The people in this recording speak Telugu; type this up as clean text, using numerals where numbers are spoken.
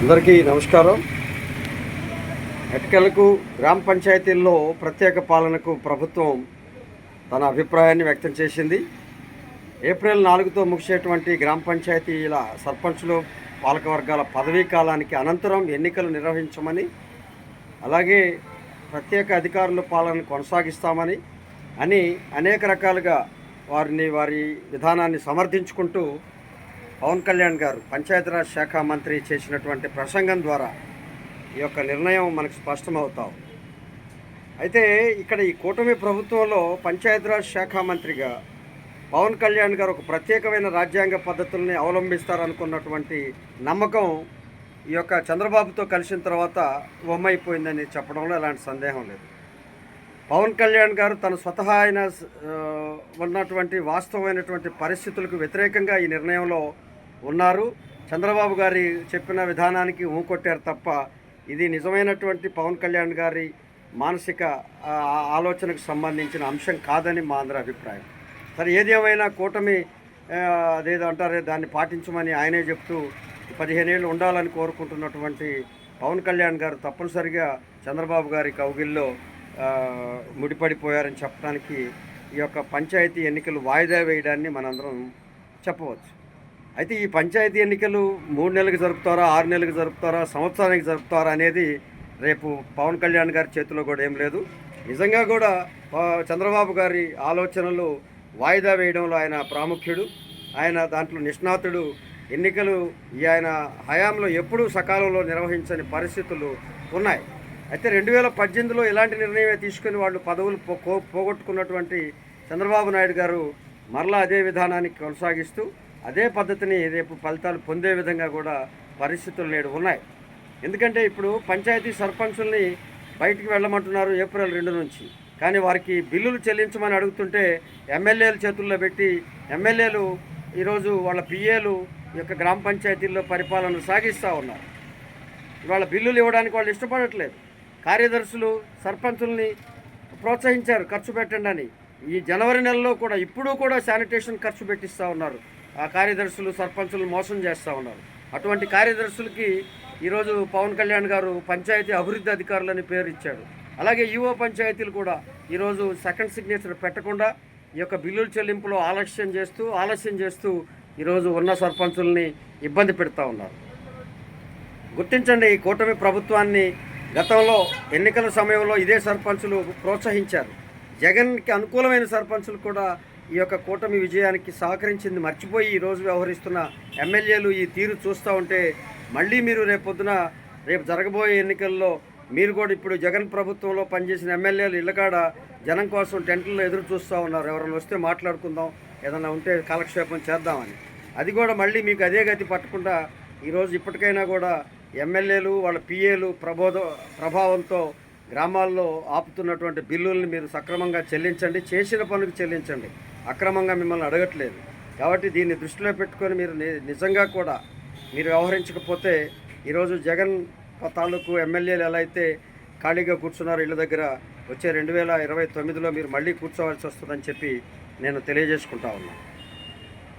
అందరికీ నమస్కారం. ఎట్టకేలకు గ్రామ పంచాయతీల్లో ప్రత్యేక పాలనకు ప్రభుత్వం తన అభిప్రాయాన్ని వ్యక్తం చేసింది. ఏప్రిల్ 4తో ముగిసేటువంటి గ్రామ పంచాయతీల సర్పంచులు పాలకవర్గాల పదవీ కాలానికి అనంతరం ఎన్నికలు నిర్వహించమని, అలాగే ప్రత్యేక అధికారుల పాలన కొనసాగిస్తామని అనేక రకాలుగా వారి విధానాన్ని సమర్థించుకుంటూ పవన్ కళ్యాణ్ గారు పంచాయతీరాజ్ శాఖ మంత్రి చేసినటువంటి ప్రసంగం ద్వారా ఈ యొక్క నిర్ణయం మనకు స్పష్టమవుతాం. అయితే ఇక్కడ ఈ కూటమి ప్రభుత్వంలో పంచాయతీరాజ్ శాఖ మంత్రిగా పవన్ కళ్యాణ్ గారు ఒక ప్రత్యేకమైన రాజ్యాంగ పద్ధతుల్ని అవలంబిస్తారనుకున్నటువంటి నమ్మకం ఈ యొక్క చంద్రబాబుతో కలిసిన తర్వాత వమ్మైపోయిందని చెప్పడంలో ఎలాంటి సందేహం లేదు. పవన్ కళ్యాణ్ గారు తన స్వతహా ఉన్నటువంటి వాస్తవమైనటువంటి పరిస్థితులకు వ్యతిరేకంగా ఈ నిర్ణయంలో ఉన్నారు. చంద్రబాబు గారి చెప్పిన విధానానికి ఊకొట్టారు తప్ప ఇది నిజమైనటువంటి పవన్ కళ్యాణ్ గారి మానసిక ఆలోచనకు సంబంధించిన అంశం కాదని మా అందరి అభిప్రాయం. సరే, ఏది ఏమైనా కూటమి అదేదో అంటారే దాన్ని పాటించమని ఆయనే చెప్తూ 15 ఏళ్ళు ఉండాలని కోరుకుంటున్నటువంటి పవన్ కళ్యాణ్ గారు తప్పనిసరిగా చంద్రబాబు గారి కౌగిల్లో ముడిపడిపోయారని చెప్పడానికి ఈ యొక్క పంచాయతీ ఎన్నికలు వాయిదా వేయడాన్ని మనందరం చెప్పవచ్చు. అయితే ఈ పంచాయతీ ఎన్నికలు 3 నెలలకు జరుపుతారా, 6 నెలలకు జరుపుతారా, సంవత్సరానికి జరుపుతారా అనేది రేపు పవన్ కళ్యాణ్ గారి చేతిలో కూడా ఏం లేదు. నిజంగా కూడా చంద్రబాబు గారి ఆలోచనలు వాయిదా వేయడంలో ఆయన ప్రాముఖ్యుడు, ఆయన దాంట్లో నిష్ణాతుడు. ఎన్నికలు ఆయన హయాంలో ఎప్పుడూ సకాలంలో నిర్వహించని పరిస్థితులు ఉన్నాయి. అయితే 2018లో ఇలాంటి నిర్ణయమే తీసుకుని వాళ్ళు పదవులు పోగొట్టుకున్నటువంటి చంద్రబాబు నాయుడు గారు మరలా అదే విధానాన్ని కొనసాగిస్తూ అదే పద్ధతిని రేపు ఫలితాలు పొందే విధంగా కూడా పరిస్థితులు నేడు ఉన్నాయి. ఎందుకంటే ఇప్పుడు పంచాయతీ సర్పంచుల్ని బయటికి వెళ్ళమంటున్నారు ఏప్రిల్ 2 నుంచి. కానీ వారికి బిల్లులు చెల్లించమని అడుగుతుంటే ఎమ్మెల్యేల చేతుల్లో పెట్టి ఎమ్మెల్యేలు ఈరోజు వాళ్ళ పిఏలు ఈ యొక్క గ్రామ పంచాయతీల్లో పరిపాలన సాగిస్తూ ఉన్నారు. ఇవాళ బిల్లులు ఇవ్వడానికి వాళ్ళు ఇష్టపడట్లేదు. కార్యదర్శులు సర్పంచుల్ని ప్రోత్సహించారు ఖర్చు పెట్టండి అని. ఈ జనవరి నెలలో కూడా ఇప్పుడు కూడా శానిటేషన్ ఖర్చు పెట్టిస్తూ ఉన్నారు. ఆ కార్యదర్శులు సర్పంచులు మోసం చేస్తూ ఉన్నారు. అటువంటి కార్యదర్శులకి ఈరోజు పవన్ కళ్యాణ్ గారు పంచాయతీ అభివృద్ధి అధికారులని పేరు ఇచ్చాడు. అలాగే ఈఓ పంచాయతీలు కూడా ఈరోజు సెకండ్ సిగ్నేచర్ పెట్టకుండా ఈ యొక్క బిల్లుల చెల్లింపులో ఆలస్యం చేస్తూ ఈరోజు ఉన్న సర్పంచుల్ని ఇబ్బంది పెడతా ఉన్నారు. గుర్తించండి, ఈ కూటమి ప్రభుత్వాన్ని గతంలో ఎన్నికల సమయంలో ఇదే సర్పంచులు ప్రోత్సహించారు. జగన్కి అనుకూలమైన సర్పంచులు కూడా ఈ యొక్క కూటమి విజయానికి సహకరించింది మర్చిపోయి ఈరోజు వ్యవహరిస్తున్న ఎమ్మెల్యేలు ఈ తీరు చూస్తూ ఉంటే మళ్ళీ మీరు రేపు జరగబోయే ఎన్నికల్లో మీరు కూడా ఇప్పుడు జగన్ ప్రభుత్వంలో పనిచేసిన ఎమ్మెల్యేలు ఇళ్ళకాడ జనం కోసం టెంట్లలో ఎదురు చూస్తూ ఉన్నారు. ఎవరైనా వస్తే మాట్లాడుకుందాం, ఏదైనా ఉంటే కాలక్షేపం చేద్దామని. అది కూడా మళ్ళీ మీకు అదే గతి పట్టకుండా ఈరోజు ఇప్పటికైనా కూడా ఎమ్మెల్యేలు వాళ్ళ పిఏలు ప్రభావంతో గ్రామాల్లో ఆపుతున్నటువంటి బిల్లుల్ని మీరు సక్రమంగా చెల్లించండి, చేసిన పనులకు చెల్లించండి. అక్రమంగా మిమ్మల్ని అడగట్లేదు. కాబట్టి దీన్ని దృష్టిలో పెట్టుకొని మీరు నిజంగా కూడా మీరు వ్యవహరించకపోతే ఈరోజు జగన్ తాలూకు ఎమ్మెల్యేలు ఎలా అయితే ఖాళీగా కూర్చున్నారో ఇళ్ళ దగ్గర, వచ్చే 2029లో మీరు మళ్ళీ కూర్చోవాల్సి వస్తుందని చెప్పి నేను తెలియజేసుకుంటా ఉన్నాను.